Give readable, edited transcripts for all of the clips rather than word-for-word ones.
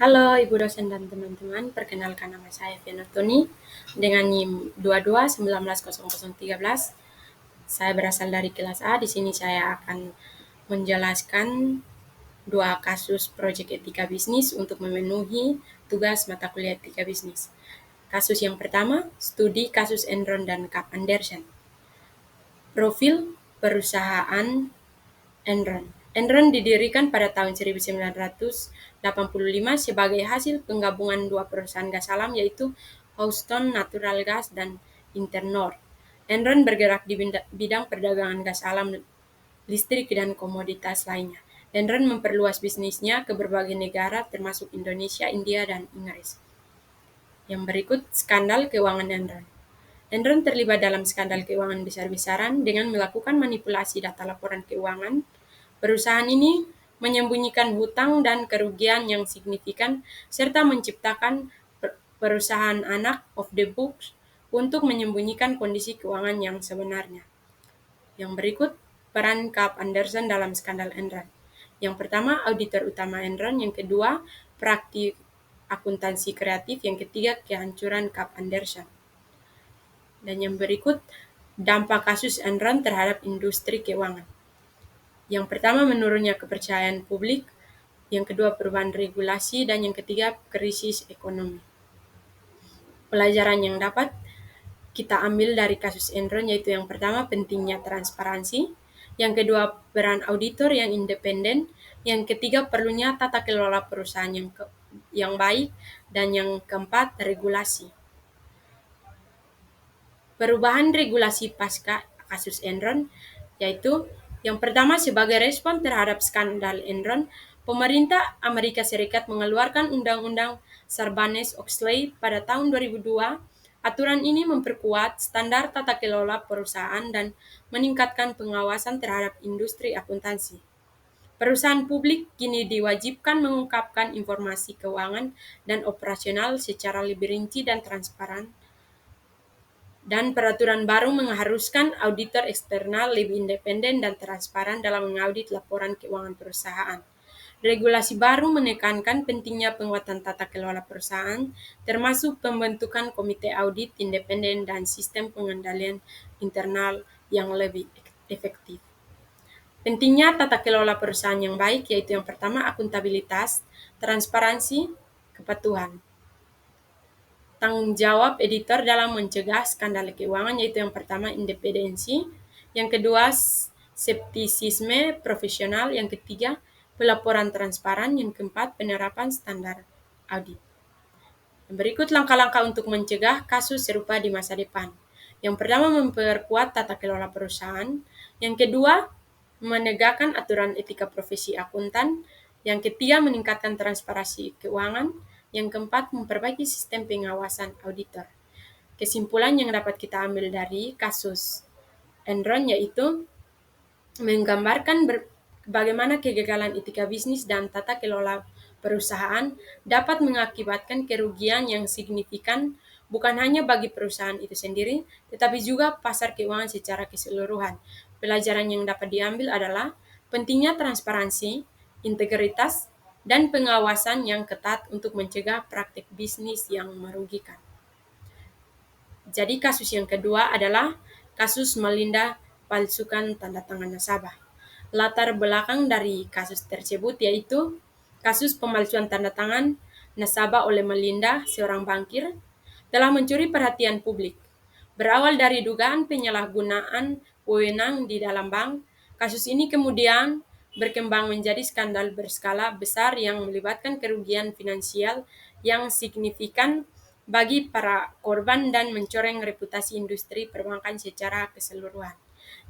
Halo Ibu dosen dan teman-teman, perkenalkan nama saya Venotoni dengan NIM 22190013. Saya berasal dari kelas A. Di sini saya akan menjelaskan dua kasus proyek etika bisnis untuk memenuhi tugas mata kuliah etika bisnis. Kasus yang pertama, studi kasus Enron dan Kap Andersen. Profil perusahaan Enron. Enron didirikan pada tahun 1985 sebagai hasil penggabungan dua perusahaan gas alam yaitu Houston Natural Gas dan Internor. Enron bergerak di bidang perdagangan gas alam, listrik, dan komoditas lainnya. Enron memperluas bisnisnya ke berbagai negara termasuk Indonesia, India, dan Inggris. Yang berikut skandal keuangan Enron. Enron terlibat dalam skandal keuangan besar-besaran dengan melakukan manipulasi data laporan keuangan. Perusahaan ini menyembunyikan hutang dan kerugian yang signifikan serta menciptakan perusahaan anak off the books untuk menyembunyikan kondisi keuangan yang sebenarnya. Yang berikut peran Kap Andersen dalam skandal Enron. Yang pertama, auditor utama Enron. Yang kedua, praktik akuntansi kreatif. Yang ketiga, kehancuran Kap Andersen. Dan yang berikut, dampak kasus Enron terhadap industri keuangan. Yang pertama, menurunnya kepercayaan publik. Yang kedua, perubahan regulasi. Dan yang ketiga, krisis ekonomi. Pelajaran yang dapat kita ambil dari kasus Enron yaitu yang pertama, pentingnya transparansi. Yang kedua, peran auditor yang independen. Yang ketiga, perlunya tata kelola perusahaan yang baik. Dan yang keempat, regulasi. Perubahan regulasi pasca kasus Enron yaitu yang pertama, sebagai respon terhadap skandal Enron, pemerintah Amerika Serikat mengeluarkan Undang-Undang Sarbanes-Oxley pada tahun 2002. Aturan ini memperkuat standar tata kelola perusahaan dan meningkatkan pengawasan terhadap industri akuntansi. Perusahaan publik kini diwajibkan mengungkapkan informasi keuangan dan operasional secara lebih rinci dan transparan. Dan peraturan baru mengharuskan auditor eksternal lebih independen dan transparan dalam mengaudit laporan keuangan perusahaan. Regulasi baru menekankan pentingnya penguatan tata kelola perusahaan, termasuk pembentukan komite audit independen dan sistem pengendalian internal yang lebih efektif. Pentingnya tata kelola perusahaan yang baik yaitu yang pertama, akuntabilitas, transparansi, kepatuhan. Tanggung jawab editor dalam mencegah skandal keuangan yaitu yang pertama, independensi. Yang kedua, skeptisisme profesional. Yang ketiga, pelaporan transparan. Yang keempat, penerapan standar audit. Berikut langkah-langkah untuk mencegah kasus serupa di masa depan. Yang pertama, memperkuat tata kelola perusahaan. Yang kedua, menegakkan aturan etika profesi akuntan. Yang ketiga, meningkatkan transparansi keuangan. Yang keempat, memperbaiki sistem pengawasan auditor. Kesimpulan yang dapat kita ambil dari kasus Enron yaitu menggambarkan bagaimana kegagalan etika bisnis dan tata kelola perusahaan dapat mengakibatkan kerugian yang signifikan bukan hanya bagi perusahaan itu sendiri, tetapi juga pasar keuangan secara keseluruhan. Pelajaran yang dapat diambil adalah pentingnya transparansi, integritas, dan pengawasan yang ketat untuk mencegah praktik bisnis yang merugikan. Jadi kasus yang kedua adalah kasus Melinda palsukan tanda tangan nasabah. Latar belakang dari kasus tersebut yaitu kasus pemalsuan tanda tangan nasabah oleh Melinda, seorang bankir, telah mencuri perhatian publik. Berawal dari dugaan penyalahgunaan wewenang di dalam bank, kasus ini kemudian berkembang menjadi skandal berskala besar yang melibatkan kerugian finansial yang signifikan bagi para korban dan mencoreng reputasi industri perbankan secara keseluruhan.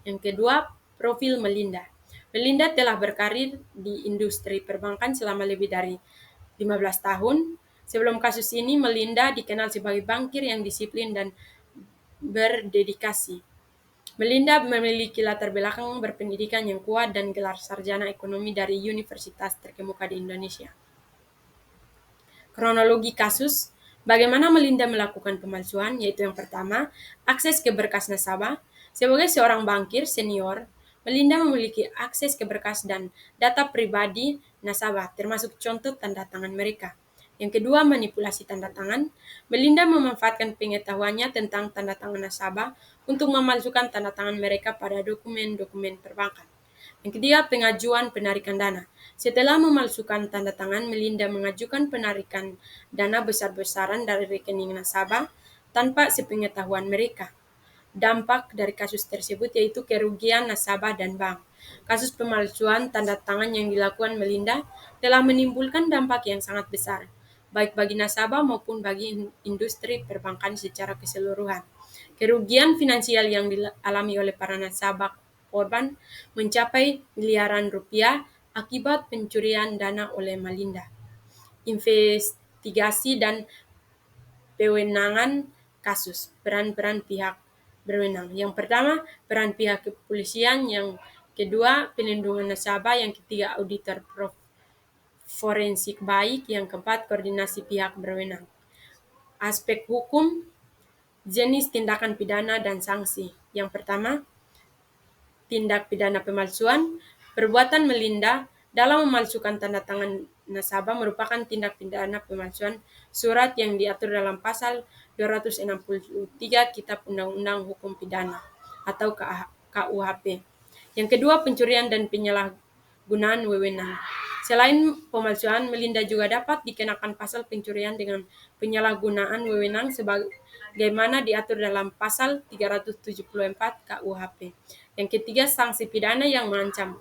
Yang kedua, profil Melinda. Melinda telah berkarir di industri perbankan selama lebih dari 15 tahun. Sebelum kasus ini, Melinda dikenal sebagai bankir yang disiplin dan berdedikasi. Melinda memiliki latar belakang berpendidikan yang kuat dan gelar sarjana ekonomi dari universitas terkemuka di Indonesia. Kronologi kasus, bagaimana Melinda melakukan pemalsuan, yaitu yang pertama, akses ke berkas nasabah. Sebagai seorang bankir senior, Melinda memiliki akses ke berkas dan data pribadi nasabah, termasuk contoh tanda tangan mereka. Yang kedua, manipulasi tanda tangan. Melinda memanfaatkan pengetahuannya tentang tanda tangan nasabah untuk memalsukan tanda tangan mereka pada dokumen-dokumen perbankan. Yang ketiga, pengajuan penarikan dana. Setelah memalsukan tanda tangan, Melinda mengajukan penarikan dana besar-besaran dari rekening nasabah tanpa sepengetahuan mereka. Dampak dari kasus tersebut yaitu kerugian nasabah dan bank. Kasus pemalsuan tanda tangan yang dilakukan Melinda telah menimbulkan dampak yang sangat besar, baik bagi nasabah maupun bagi industri perbankan secara keseluruhan. Kerugian finansial yang dialami oleh para nasabah korban mencapai miliaran rupiah akibat pencurian dana oleh Melinda. Investigasi dan kewenangan kasus, peran-peran pihak berwenang. Yang pertama, peran pihak kepolisian. Yang kedua, pelindungan nasabah. Yang ketiga, auditor forensik baik. Yang keempat, koordinasi pihak berwenang. Aspek hukum, jenis tindakan pidana dan sanksi. Yang pertama, tindak pidana pemalsuan. Perbuatan Melinda dalam memalsukan tanda tangan nasabah merupakan tindak pidana pemalsuan surat yang diatur dalam pasal 263 Kitab Undang-Undang Hukum Pidana atau KUHP. Yang kedua, pencurian dan penyalahgunaan wewenang. Selain pemalsuan, Melinda juga dapat dikenakan pasal pencurian dengan penyalahgunaan wewenang sebagaimana diatur dalam pasal 374 KUHP. Yang ketiga, sanksi pidana yang mengancam.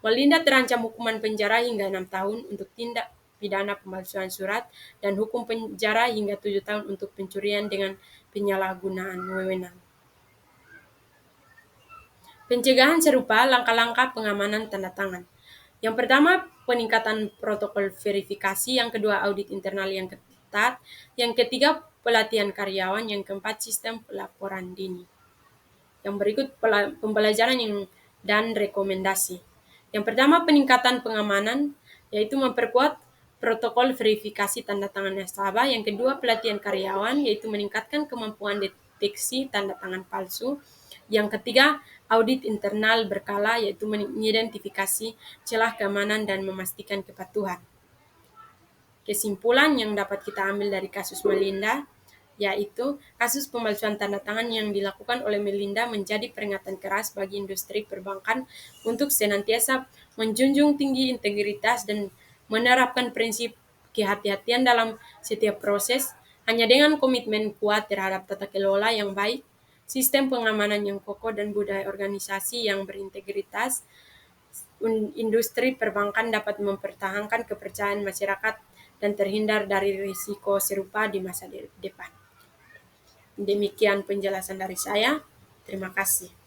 Melinda terancam hukuman penjara hingga 6 tahun untuk tindak pidana pemalsuan surat dan hukum penjara hingga 7 tahun untuk pencurian dengan penyalahgunaan wewenang. Pencegahan serupa, langkah-langkah pengamanan tanda tangan. Yang pertama, peningkatan protokol verifikasi. Yang kedua, audit internal yang ketat. Yang ketiga, pelatihan karyawan. Yang keempat, sistem pelaporan dini. Yang berikut pembelajaran dan rekomendasi. Yang pertama, peningkatan pengamanan, yaitu memperkuat protokol verifikasi tanda tangan nasabah. Yang kedua, pelatihan karyawan, yaitu meningkatkan kemampuan deteksi tanda tangan palsu. Yang ketiga, audit internal berkala, yaitu mengidentifikasi celah keamanan dan memastikan kepatuhan. Kesimpulan yang dapat kita ambil dari kasus Melinda, yaitu kasus pemalsuan tanda tangan yang dilakukan oleh Melinda menjadi peringatan keras bagi industri perbankan untuk senantiasa menjunjung tinggi integritas dan menerapkan prinsip kehati-hatian dalam setiap proses. Hanya dengan komitmen kuat terhadap tata kelola yang baik, sistem pengamanan yang kokoh, dan budaya organisasi yang berintegritas, industri perbankan dapat mempertahankan kepercayaan masyarakat dan terhindar dari risiko serupa di masa depan. Demikian penjelasan dari saya. Terima kasih.